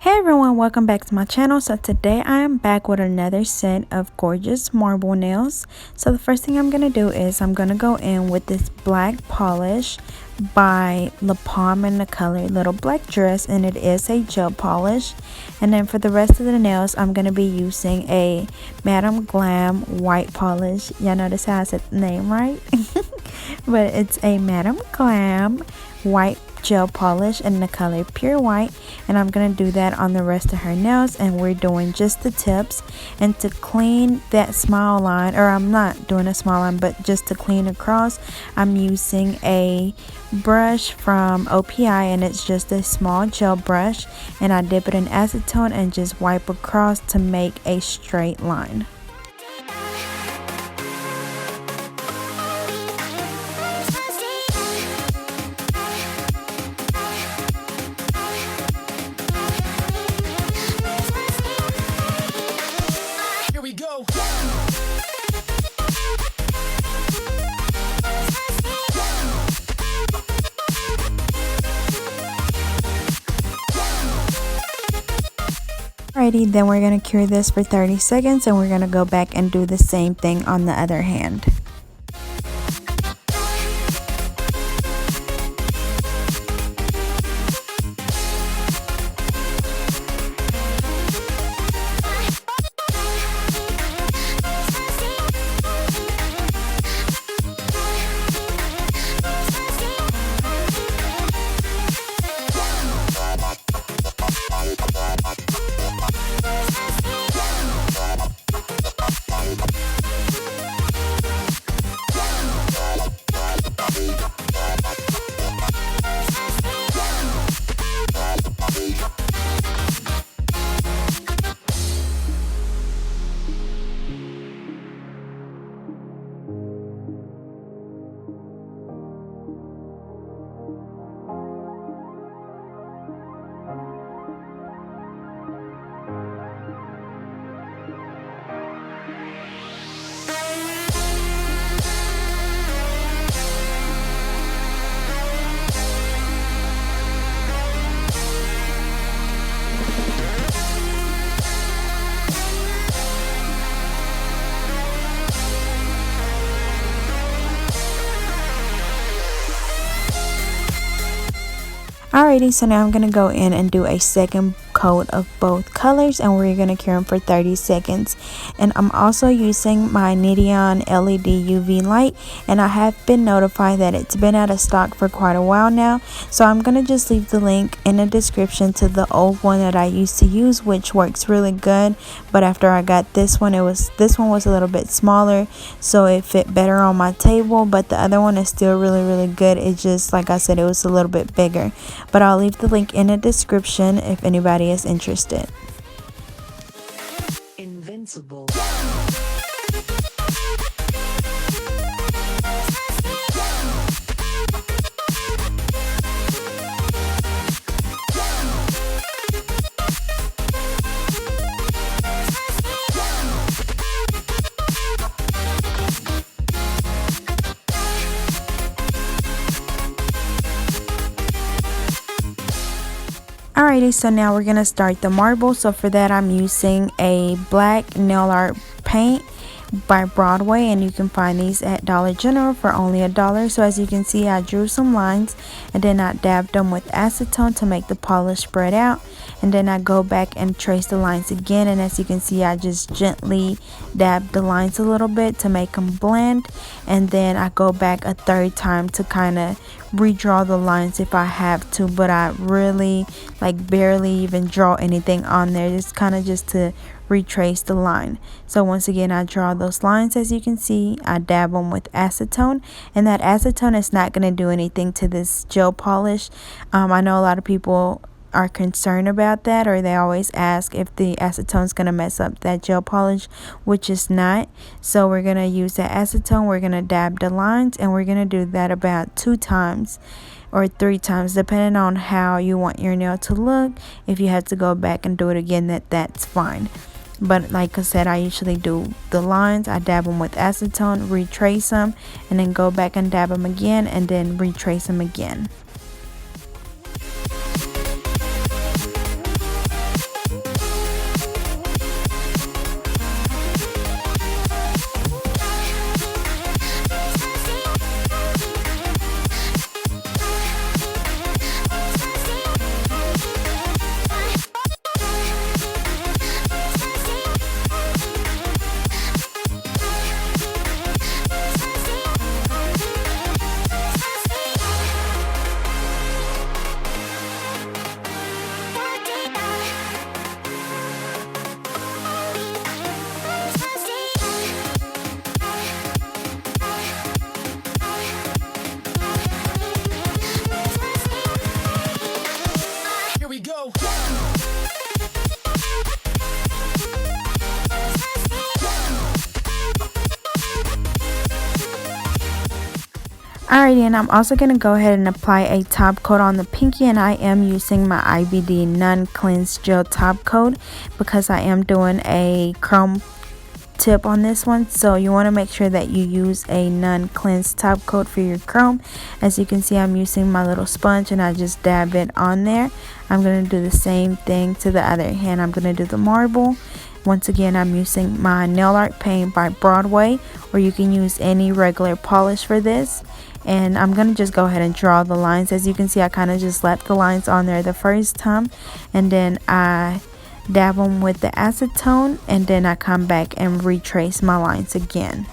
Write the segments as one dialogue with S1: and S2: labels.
S1: Hey everyone, welcome back to my channel. So today I am back with another set of gorgeous marble nails. So the first thing I'm going to do is I'm going to go in with this black polish by La Palm in the color Little Black Dress, and it is a gel polish. And then for the rest of the nails I'm going to be using a Madam Glam white polish. Y'all notice how I said the name right? But it's a Madam Glam white gel polish in the color Pure White, and I'm gonna do that on the rest of her nails, and we're doing just the tips. And to clean that smile line, or I'm not doing a smile line, but just to clean across, I'm using a brush from OPI, and it's just a small gel brush, and I dip it in acetone and just wipe across to make a straight line. Alrighty, then we're going to cure this for 30 seconds, and we're going to go back and do the same thing on the other hand. Alrighty, so now I'm going to go in and do a second coat of both colors, and we're going to cure them for 30 seconds. And I'm also using my Nideon LED UV light, and I have been notified that it's been out of stock for quite a while now, so I'm going to just leave the link in the description to the old one that I used to use, which works really good. But after I got this one, this one was a little bit smaller, so it fit better on my table, but the other one is still really good. It just, like I said, it was a little bit bigger. But I'll leave the link in the description if anybody is interested. Invincible. Alrighty, so now we're gonna start the marble. So for that I'm using a black nail art paint by Broadway, and you can find these at Dollar General for only $1. So as you can see, I drew some lines, and then I dabbed them with acetone to make the polish spread out, and then I go back and trace the lines again, and as you can see, I just gently dab the lines a little bit to make them blend, and then I go back a third time to kind of redraw the lines if I have to, but I really barely even draw anything on there, just kind of just to retrace the line. So once again, I draw those lines. As you can see, I dab them with acetone, and that acetone is not going to do anything to this gel polish. I know a lot of people are concerned about that, or they always ask if the acetone is going to mess up that gel polish, which is not. So we're going to use that acetone, we're going to dab the lines, and we're going to do that about 2 times or 3 times, depending on how you want your nail to look. If you have to go back and do it again, that's fine. But like I said, I usually do the lines, I dab them with acetone, retrace them, and then go back and dab them again, and then retrace them again. Alrighty, and I'm also going to go ahead and apply a top coat on the pinky, and I am using my IBD non-cleanse gel top coat because I am doing a chrome tip on this one. So you want to make sure that you use a non-cleanse top coat for your chrome. As you can see, I'm using my little sponge and I just dab it on there. I'm going to do the same thing to the other hand. I'm going to do the marble. Once again, I'm using my nail art paint by Broadway, or you can use any regular polish for this. And I'm going to just go ahead and draw the lines. As you can see, I kind of just left the lines on there the first time, and then I dab them with the acetone, and then I come back and retrace my lines again.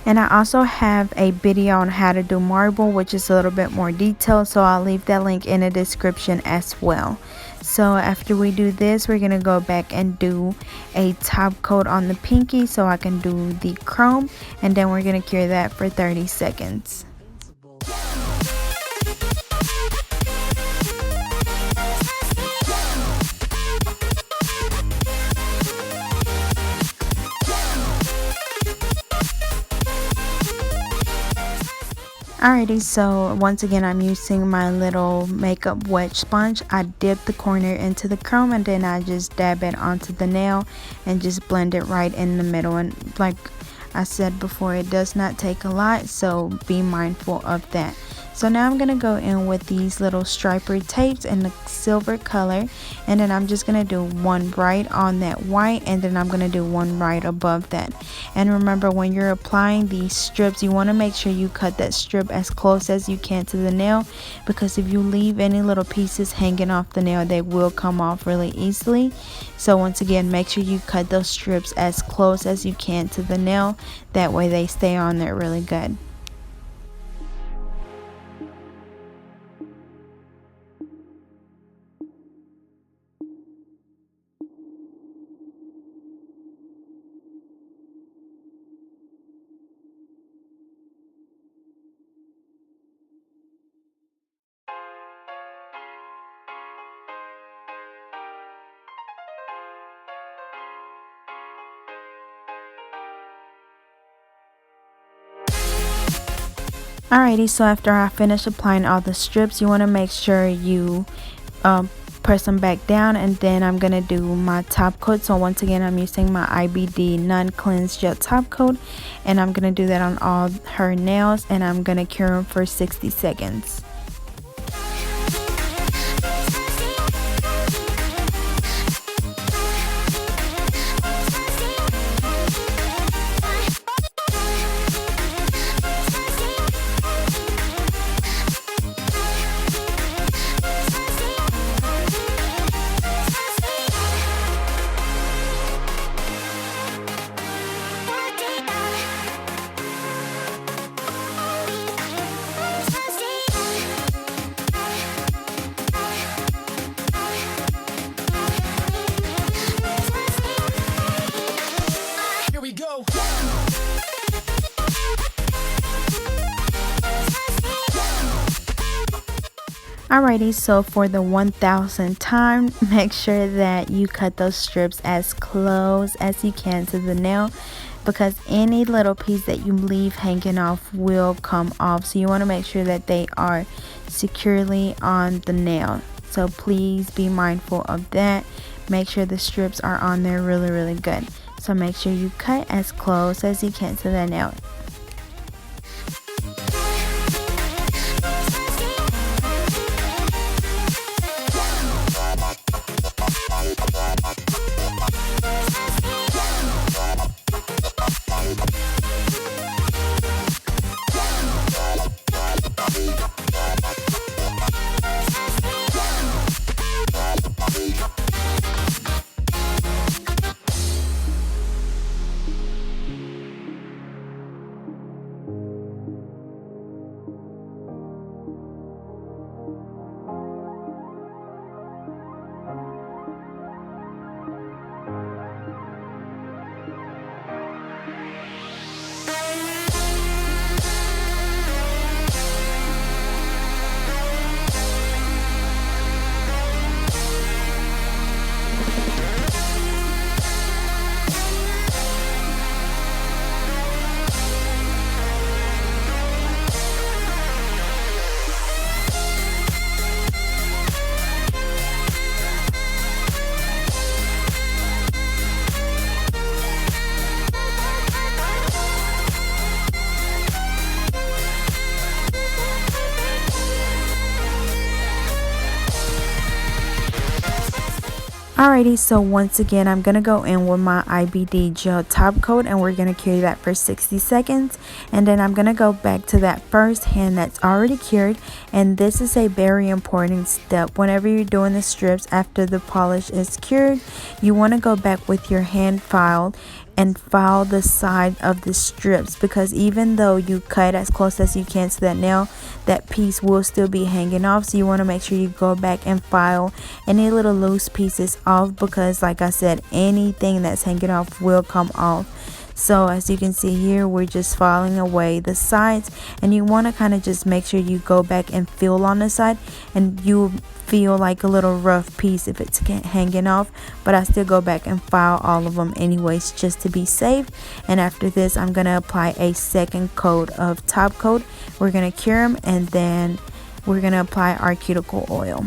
S1: And I also have a video on how to do marble, which is a little bit more detailed, so I'll leave that link in the description as well. So after we do this, we're going to go back and do a top coat on the pinky so I can do the chrome, and then we're going to cure that for 30 seconds. Alrighty, so once again, I'm using my little makeup wedge sponge. I dip the corner into the chrome and then I just dab it onto the nail and just blend it right in the middle. And like I said before, it does not take a lot, so be mindful of that. So now I'm going to go in with these little striper tapes in the silver color, and then I'm just going to do one right on that white, and then I'm going to do one right above that. And remember, when you're applying these strips, you want to make sure you cut that strip as close as you can to the nail, because if you leave any little pieces hanging off the nail, they will come off really easily. So once again, make sure you cut those strips as close as you can to the nail. That way they stay on there really good. Alrighty, so after I finish applying all the strips, you want to make sure you press them back down, and then I'm going to do my top coat. So once again, I'm using my IBD non-cleanse gel top coat, and I'm going to do that on all her nails, and I'm going to cure them for 60 seconds. Alrighty, so for the 1000th time, make sure that you cut those strips as close as you can to the nail, because any little piece that you leave hanging off will come off. So you want to make sure that they are securely on the nail. So please be mindful of that. Make sure the strips are on there really good. So make sure you cut as close as you can to the nail. Alrighty, so once again, I'm going to go in with my IBD gel top coat and we're going to cure that for 60 seconds. And then I'm going to go back to that first hand that's already cured. And this is a very important step. Whenever you're doing the strips after the polish is cured, you want to go back with your hand file and file the side of the strips, because even though you cut as close as you can to that nail, that piece will still be hanging off. So you want to make sure you go back and file any little loose pieces off, because like I said, anything that's hanging off will come off. So as you can see here, we're just filing away the sides, and you want to kind of just make sure you go back and feel on the side, and you feel like a little rough piece if it's hanging off, but I still go back and file all of them anyways just to be safe. And after this, I'm going to apply a second coat of top coat. We're going to cure them, and then we're going to apply our cuticle oil.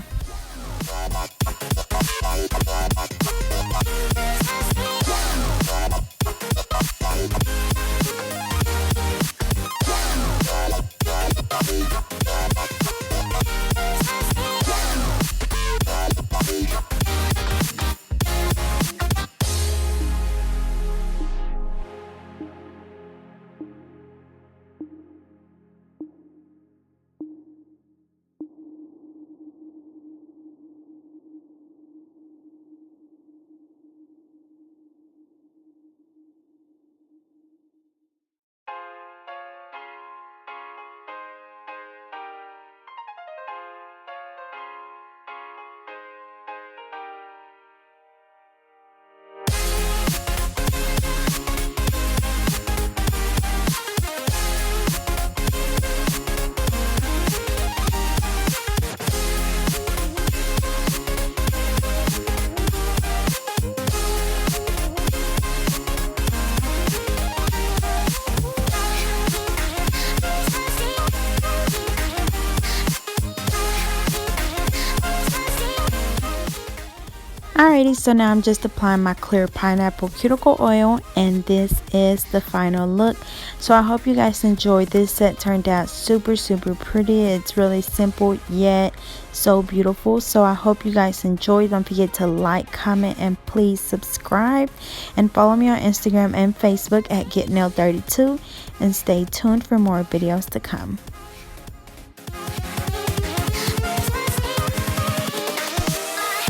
S1: Alrighty, so now I'm just applying my clear pineapple cuticle oil, and this is the final look. So I hope you guys enjoyed this set. Turned out super pretty. It's really simple yet so beautiful. So I hope you guys enjoyed. Don't forget to like, comment, and please subscribe, and follow me on Instagram and Facebook at GetNailed32, and stay tuned for more videos to come.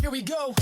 S2: Here we go.